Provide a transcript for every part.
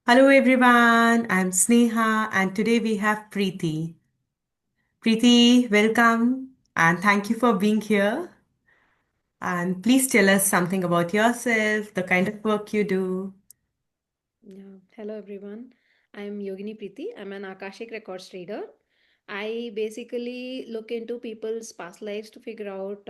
Hello everyone, I'm Sneha and today we have Preethi. Preethi, welcome and thank you for being here. And please tell us something about yourself, the kind of work you do. Yeah, hello everyone. I'm Yogini Preethi. I'm an Akashic Records reader. I basically look into people's past lives to figure out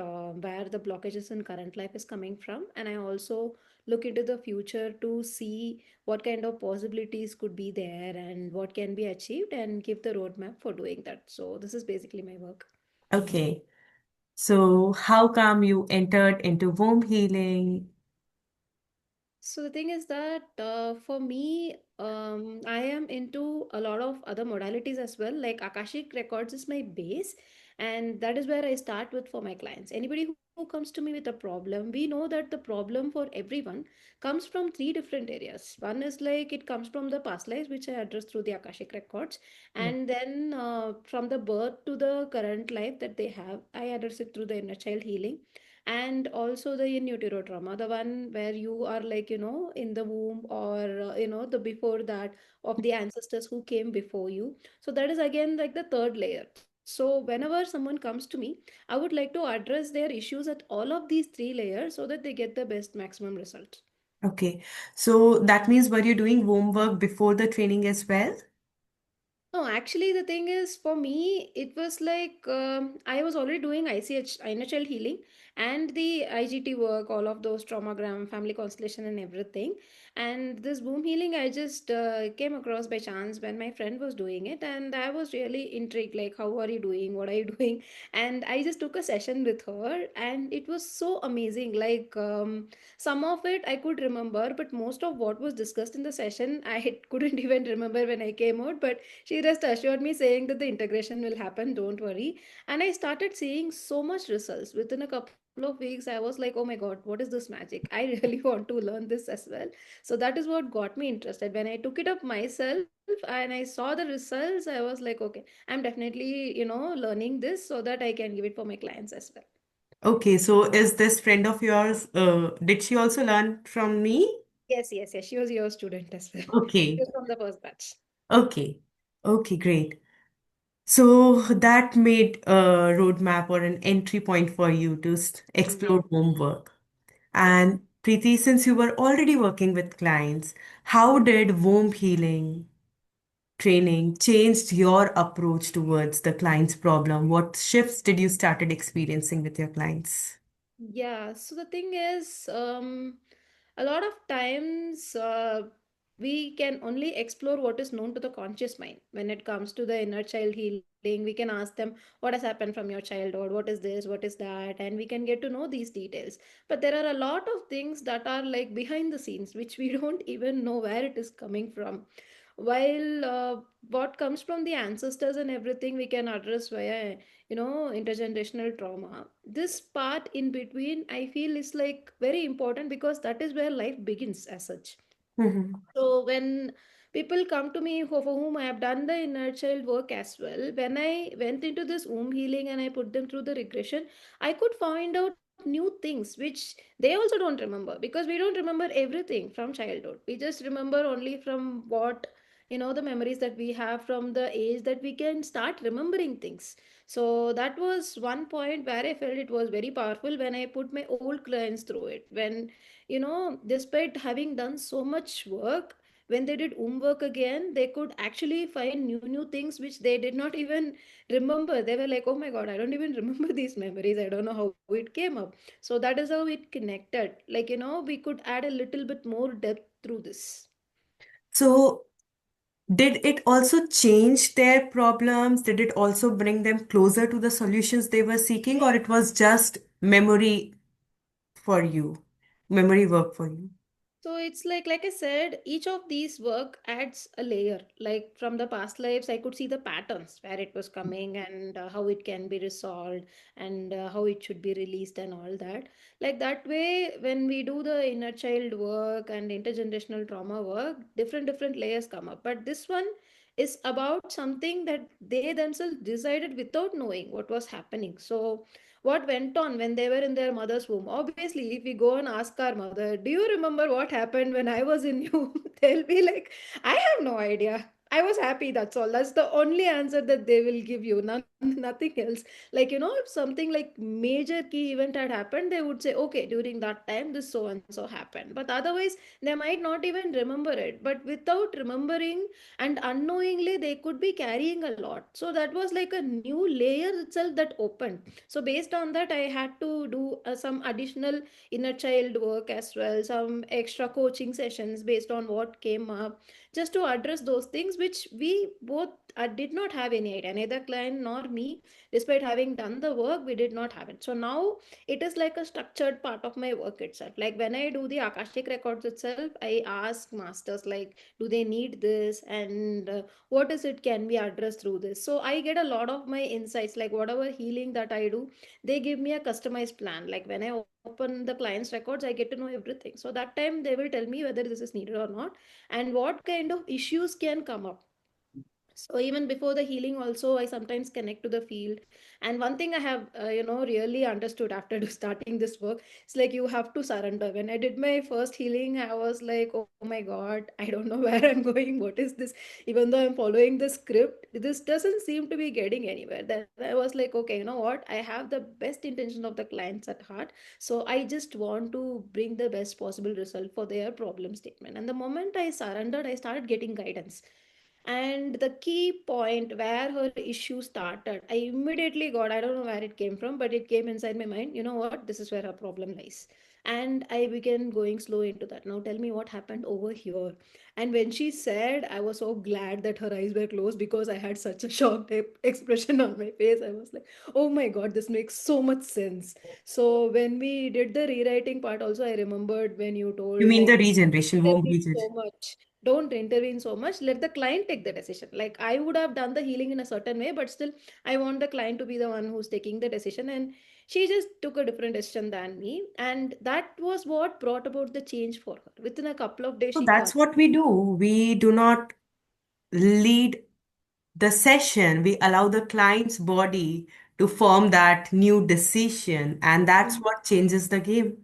where the blockages in current life is coming from, and I also look into the future to see what kind of possibilities could be there and what can be achieved, and give the roadmap for doing that. So this is basically my work. Okay, so how come you entered into womb healing? So the thing is that for me, I am into a lot of other modalities as well. Like Akashic Records is my base, and that is where I start with for my clients. Anybody who comes to me with a problem, we know that the problem for everyone comes from three different areas. One is like it comes from the past lives, which I address through the Akashic Records, Yeah. and then from the birth to the current life that they have, I address it through the inner child healing, and also the in utero trauma, the one where you are like in the womb, or the before that of the ancestors who came before you. So that is again like the third layer. So whenever someone comes to me, I would like to address their issues at all of these three layers so that they get the best maximum result. Okay, so that means were you doing womb work before the training as well? No, actually, the thing is, for me, it was like I was already doing ICH, inner child healing, and the IGT work, all of those traumagram, family constellation, and everything. And this womb healing, I just came across by chance when my friend was doing it, and I was really intrigued, like, how are you doing? What are you doing? And I just took a session with her, and it was so amazing. Like, some of it I could remember, but most of what was discussed in the session, I couldn't even remember when I came out. But she just assured me saying that the integration will happen, don't worry. And I started seeing so much results within a couple of weeks. I was like, oh my god, what is this magic? I really want to learn this as well. So that is what got me interested. When I took it up myself and I saw the results, I was like, okay, I'm definitely learning this so that I can give it for my clients as well. Okay, so is this friend of yours, did she also learn from me? Yes, she was your student as well. She Okay, was from the first batch. okay, okay, great. So that made a roadmap or an entry point for you to Yes. explore homework. Yes. And Preeti, since you were already working with clients, how did womb healing training changed your approach towards the client's problem? What shifts did you started experiencing with your clients? Yeah, so the thing is, a lot of times we can only explore what is known to the conscious mind. When it comes to the inner child healing, we can ask them what has happened from your childhood, what is this, what is that, and we can get to know these details. But there are a lot of things that are like behind the scenes, which we don't even know where it is coming from. While what comes from the ancestors and everything, we can address via intergenerational trauma. This part in between, I feel, is like very important because that is where life begins as such. Mhm. So when people come to me for whom I have done the inner child work as well, when I went into this womb healing and I put them through the regression, I could find out new things which they also don't remember, because we don't remember everything from childhood. We just remember only from what the memories that we have from the age that we can start remembering things. So that was one point where I felt it was very powerful when I put my old clients through it. When despite having done so much work, when they did homework again, they could actually find new things which they did not even remember. They were like, oh my god, I don't even remember these memories, I don't know how it came up. So that is how it connected. Like, we could add a little bit more depth through this. So did it also change their problems? Did it also bring them closer to the solutions they were seeking, or it was just memory for you, memory work for you? So it's like I said, each of these work adds a layer. Like from the past lives, I could see the patterns where it was coming, and how it can be resolved, and how it should be released and all that. Like that way, when we do the inner child work and intergenerational trauma work, different layers come up. But this one is about something that they themselves decided without knowing what was happening. So what went on when they were in their mother's womb. Obviously, if we go and ask our mother, do you remember what happened when I was in you? They'll be like, I have no idea. I was happy, that's all. That's the only answer that they will give you. Nothing else. Like, if something like major key event had happened, they would say, okay, during that time, this so and so happened. But otherwise, they might not even remember it. But without remembering and unknowingly, they could be carrying a lot. So that was like a new layer itself that opened. So based on that, I had to do some additional inner child work as well, some extra coaching sessions based on what came up, just to address those things which we both did not have any idea, neither client nor me. Despite having done the work, we did not have it. So now it is like a structured part of my work itself. Like when I do the akashic records itself, I ask masters like, do they need this, and what is it can be addressed through this. So I get a lot of my insights, like whatever healing that I do, they give me a customized plan. Like when I open the client's records, I get to know everything. So that time they will tell me whether this is needed or not, and what kind of issues can come up. So even before the healing also, I sometimes connect to the field. And one thing I have really understood after starting this work, it's like you have to surrender. When I did my first healing, I was like, oh my god, I don't know where I'm going, what is this? Even though I'm following the script, this doesn't seem to be getting anywhere. Then I was like, okay, you know what, I have the best intention of the clients at heart, so I just want to bring the best possible result for their problem statement. And the moment I surrendered, I started getting guidance. And the key point where her issue started, I immediately got, I don't know where it came from, but it came inside my mind. You know what? This is where her problem lies. And I began going slow into that. Now tell me what happened over here. And when she said, I was so glad that her eyes were closed because I had such a shocked expression on my face. I was like, oh my God, this makes so much sense. So when we did the rewriting part, also, I remembered when you You told, mean the like, regeneration, womb intervene regeneration? so much, don't intervene so much, let the client take the decision. Like I would have done the healing in a certain way, but still I want the client to be the one who's taking the decision. And she just took a different decision than me, and that was what brought about the change for her. Within a couple of days So she that's calmed. what we do. We do not lead the session, we allow the client's body to form that new decision, and that's Mhm. what changes the game,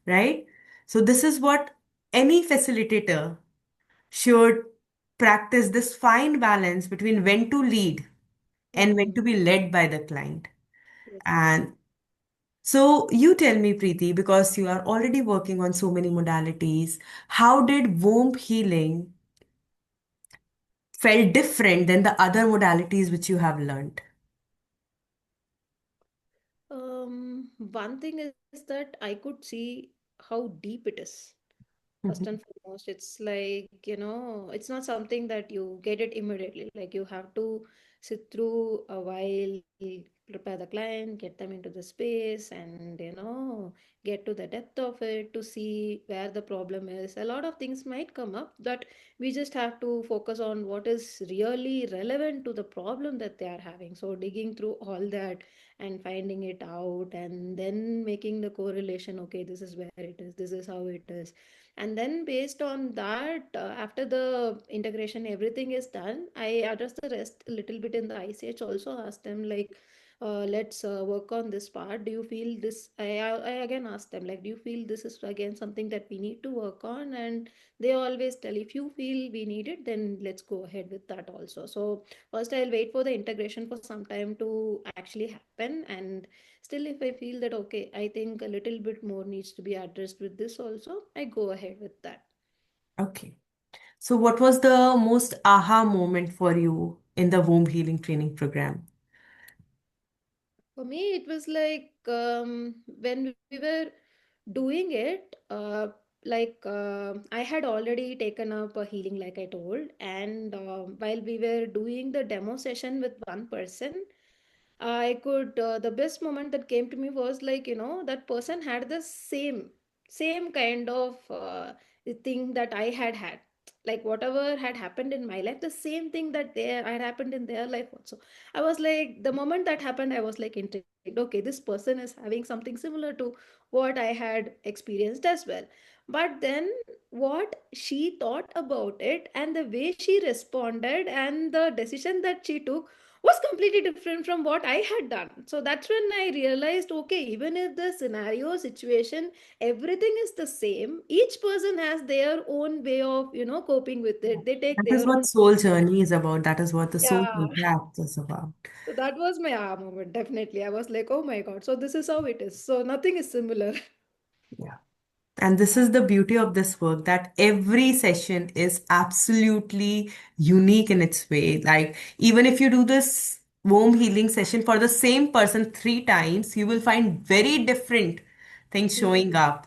right? So, this is what any facilitator should practice, this fine balance between when to lead and when Mhm. to be led by the client. Yes. And so, you tell me, Preeti, because you are already working on so many modalities, how did womb healing felt different than the other modalities which you have learned? One thing is that I could see how deep it is. First and foremost, it's like, it's not something that you get it immediately. Like you have to sit through a while, prepare the client, get them into the space, and get to the depth of it to see where the problem is. A lot of things might come up that we just have to focus on what is really relevant to the problem that they are having. So digging through all that and finding it out, and then making the correlation, okay, this is where it is, this is how it is. And then based on that, after the integration everything is done, I address the rest a little bit in the ICH. Also ask them like, let's work on this part. Do you feel this? I again ask them like, do you feel this is again something that we need to work on? And they always tell, if you feel we need it, then let's go ahead with that also. So first I'll wait for the integration for some time to actually happen, and still if I feel that okay, I think a little bit more needs to be addressed with this also, I go ahead with that. Okay. So, what was the most aha moment for you in the womb healing training program? For me, it was like when we were doing it, I had already taken up a healing, like I told, and while we were doing the demo session with one person, I could, the best moment that came to me was like, that person had the same kind of thing that I had had. Like whatever had happened in my life, the same thing that they had happened in their life also. I was like, the moment that happened, I was like intrigued. Okay, this person is having something similar to what I had experienced as well. But then what she thought about it and the way she responded and the decision that she took was completely different from what I had done. So that's when I realized, okay, even if the scenario, situation, everything is the same, each person has their own way of, coping with it. They take That is their what own. soul journey is about. That is what the soul Yeah. contract is about. So that was my aha moment, definitely. I was like, oh my God. So this is how it is. So nothing is similar. Yeah. And this is the beauty of this work that every session is absolutely unique in its way. Like, even if you do this womb healing session for the same person 3 times, you will find very different things Hmm. showing up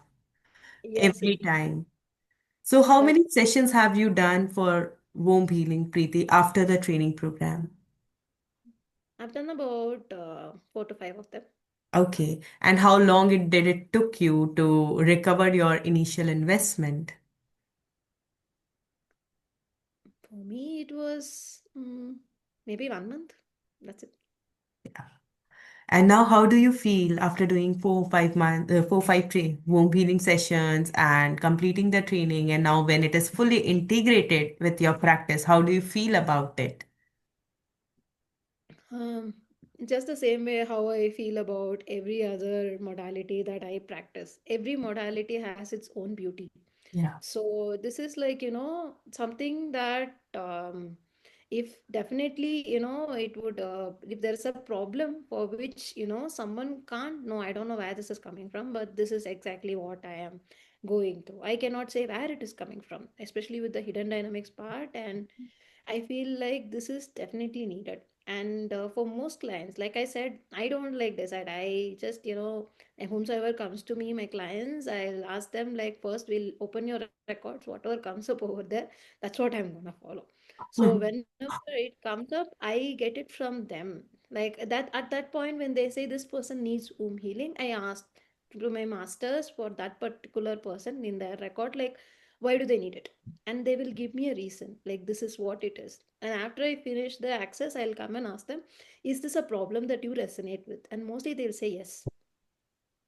Yes, every yes. time. So, how That many sessions have you done for womb healing, Preeti, after the training program? I've done about 4 to 5 of them. Okay. And how long did it took you to recover your initial investment? For me, it was maybe 1 month. That's it. And now, how do you feel after doing 4 5 months, womb healing sessions and completing the training? And now, when it is fully integrated with your practice, how do you feel about it? Um, just the same way how I feel about every other modality that I practice. Every modality has its own beauty. Yeah. So this is like, something that if definitely, it would, if there's a problem for which, someone can't know, I don't know where this is coming from, but this is exactly what I am going through. I cannot say where it is coming from, especially with the hidden dynamics part. And I feel like this is definitely needed. And for most clients, like I said, I don't like decide. I just, and whomsoever comes to me, my clients, I'll ask them like, first we'll open your records, whatever comes up over there, that's what I'm gonna follow. So Mhm. whenever it comes up, I get it from them. Like that at that point when they say this person needs womb healing, I ask to my masters for that particular person in their record, like why do they need it? And they will give me a reason like this is what it is. And after I finish the access, I'll come and ask them, is this a problem that you resonate with? And mostly they'll say yes.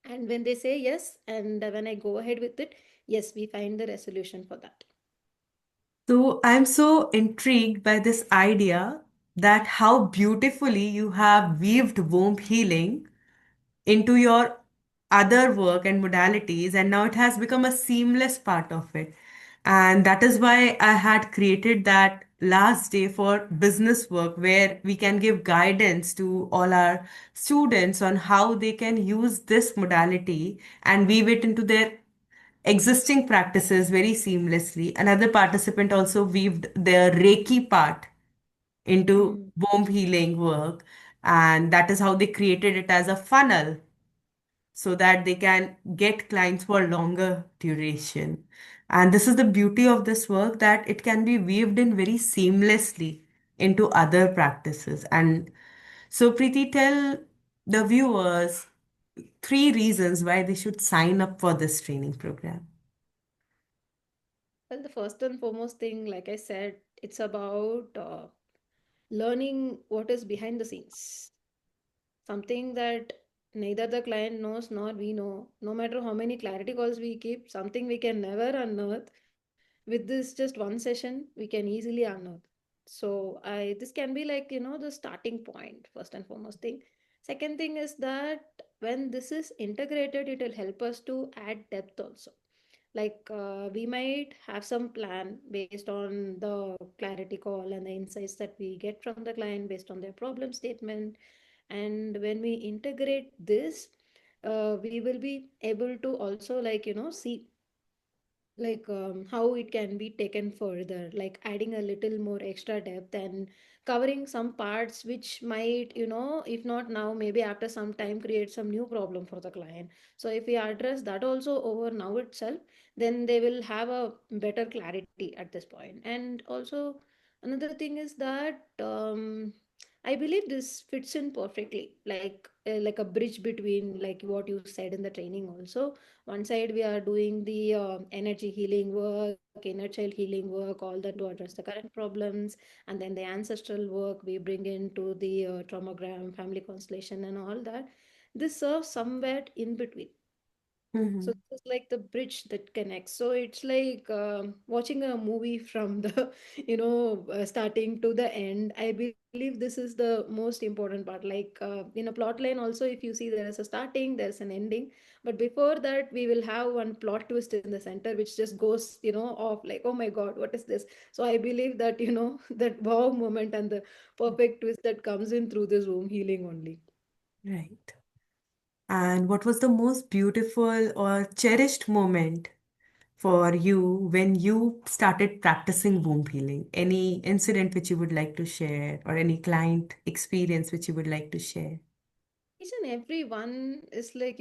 And when they say yes, and when I go ahead with it, yes, we find the resolution for that. So, I'm so intrigued by this idea that how beautifully you have weaved womb healing into your other work and modalities, and now it has become a seamless part of it. And that is why I had created that last day for business work, where we can give guidance to all our students on how they can use this modality and weave it into their existing practices very seamlessly. Another participant also weaved their Reiki part into Hmm. womb healing work, and that is how they created it as a funnel so that they can get clients for longer duration. And this is the beauty of this work, that it can be weaved in very seamlessly into other practices. And so, Preeti, tell the viewers 3 reasons why they should sign up for this training program. Well, the first and foremost thing, like I said, it's about learning what is behind the scenes. Something that neither the client knows nor we know. No matter how many clarity calls we keep, something we can never unearth. With this just one session, we can easily unearth. So I this can be like, the starting point, first and foremost thing. Second thing is that when this is integrated, it will help us to add depth also. Like we might have some plan based on the clarity call and the insights that we get from the client based on their problem statement. And when we integrate this, we will be able to also, like, see like how it can be taken further, like adding a little more extra depth and covering some parts which might, if not now, maybe after some time, create some new problem for the client. So if we address that also over now itself, then they will have a better clarity at this point. And also another thing is that I believe this fits in perfectly, like a bridge between like what you said in the training also. One side we are doing the energy healing work, inner child healing work, all that to address the current problems, and then the ancestral work we bring into the traumagram, family constellation, and all that. This serves somewhere in between. So Mhm. this is like the bridge that connects. So it's like watching a movie from the, starting to the end. I believe this is the most important part. Like in a plot line, also, if you see there is a starting, there's an ending. But before that, we will have one plot twist in the center, which just goes, off like, oh my God, what is this? So I believe that, that wow moment and the perfect twist that comes in through this womb healing only. Right. And what was the most beautiful or cherished moment for you when you started practicing womb healing? Any incident which you would like to share, or any client experience which you would like to share? Each and every one is like,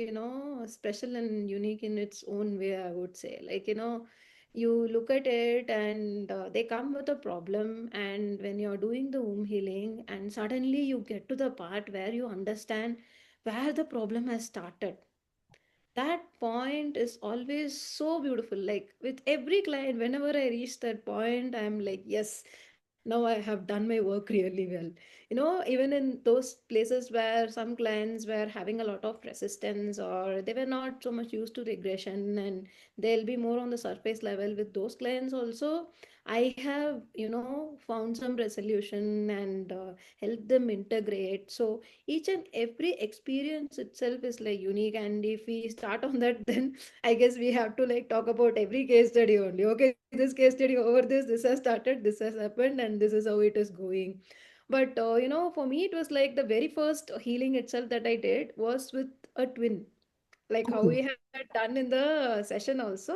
special and unique in its own way, I would say. Like, you look at it and they come with a problem. And when you're doing the womb healing, and suddenly you get to the part where you understand where the problem has started, that point is always so beautiful. Like with every client, whenever I reach that point, I'm like, yes, now I have done my work really well. Even in those places where some clients were having a lot of resistance, or they were not so much used to regression, and they'll be more on the surface level, with those clients also, I have, found some resolution and helped them integrate. So each and every experience itself is like unique, and if we start on that, then I guess we have to like talk about every case study only. Okay, this case study over this has started, this has happened, and this is how it is going. But for me, it was like the very first healing itself that I did was with a twin, like how Oh, we had done in the session also.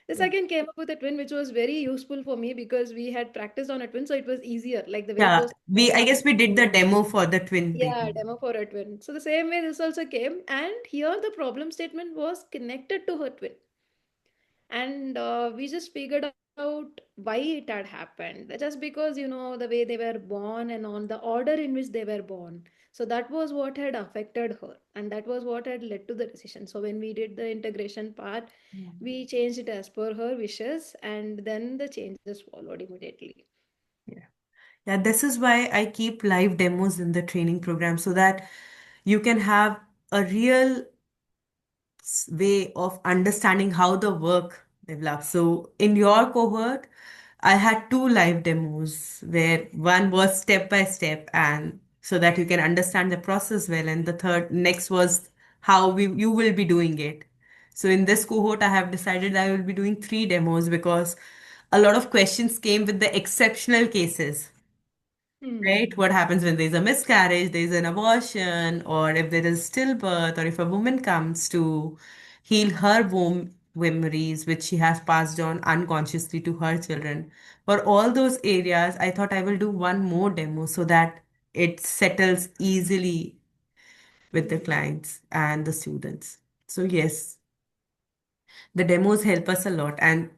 This yeah. again came up with a twin, which was very useful for me because we had practiced on a twin, so it was easier, like the very Yeah, first I guess we did the demo for the twin yeah, baby. demo for her twin. So the same way this also came, and here the problem statement was connected to her twin, and we just figured out why it had happened. Just because the way they were born and on the order in which they were born. So that was what had affected her, and that was what had led to the decision. So when we did the integration part, Yeah. we changed it as per her wishes, and then the changes followed immediately. Yeah. Yeah, this is why I keep live demos in the training program so that you can have a real way of understanding how the work develops. So in your cohort, I had two live demos where one was step by step, and so that you can understand the process well, and the third next was how you will be doing it. So in this cohort, I have decided I will be doing three demos because a lot of questions came with the exceptional cases, right? Hmm. What happens when there's a miscarriage, there's an abortion, or if there is stillbirth, or if a woman comes to heal her womb memories, which she has passed on unconsciously to her children. For all those areas, I thought I will do one more demo so that it settles easily with the clients and the students. So, yes, the demos help us a lot, and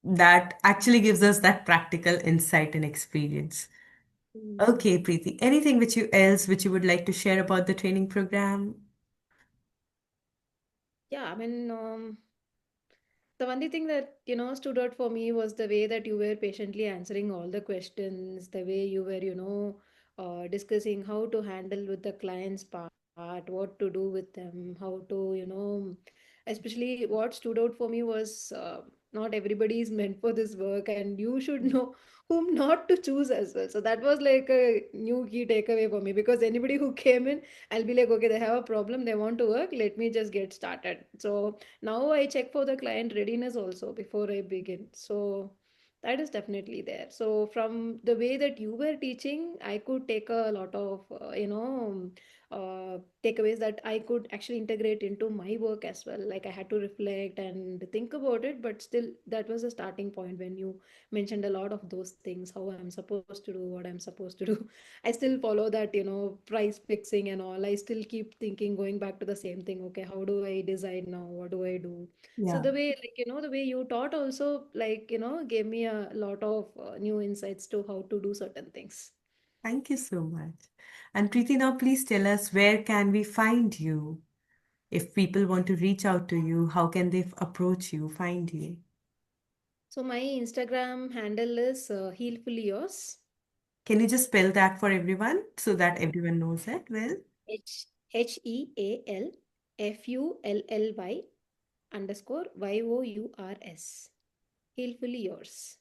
that actually gives us that practical insight and experience. Hmm. Okay, Preeti. Anything which you would like to share about the training program? Yeah, I mean, the only thing that stood out for me was the way that you were patiently answering all the questions, the way you were discussing how to handle with the client's part, what to do with them, how to especially what stood out for me was not everybody is meant for this work, and you should know whom not to choose as well. So that was like a new key takeaway for me, because anybody who came in, I'll be like, okay, they have a problem, they want to work, let me just get started. So now I check for the client readiness also before I begin. So that is definitely there. So from the way that you were teaching, I could take a lot of takeaways that I could actually integrate into my work as well. Like I had to reflect and think about it, but still that was a starting point when you mentioned a lot of those things, how I'm supposed to do, what I'm supposed to do. I still follow that, price fixing and all. I still keep thinking, going back to the same thing. Okay, how do I decide now? What do I do? So Yeah, the way, like, the way you taught also, like, gave me a lot of new insights to how to do certain things. thank you so much. And Preeti, now please tell us, where can we find you? If people want to reach out to you, how can they approach you, find you? So my Instagram handle is Healfully Yours. Can you just spell that for everyone so that everyone knows it well? H Healfully. underscore YOURS. Healfully yours.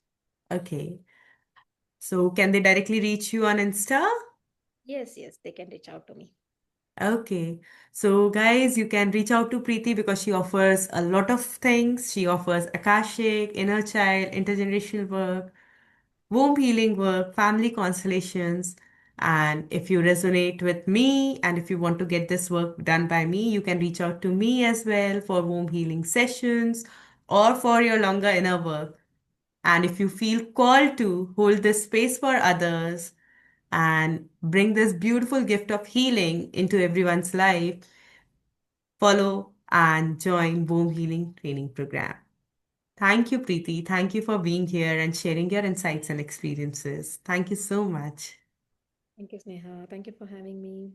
Okay. So can they directly reach you on Insta? Yes, yes, they can reach out to me. Okay. So, guys, you can reach out to Preeti because she offers a lot of things. She offers Akashic, inner child, intergenerational work, womb healing work, family constellations. And if you resonate with me and if you want to get this work done by me, you can reach out to me as well for womb healing sessions or for your longer inner work. And if you feel called to hold this space for others and bring this beautiful gift of healing into everyone's life, follow and join Womb Healing Training Program. Thank you, Preeti. Thank you for being here and sharing your insights and experiences. Thank you so much. Thank you, Sneha. Thank you for having me.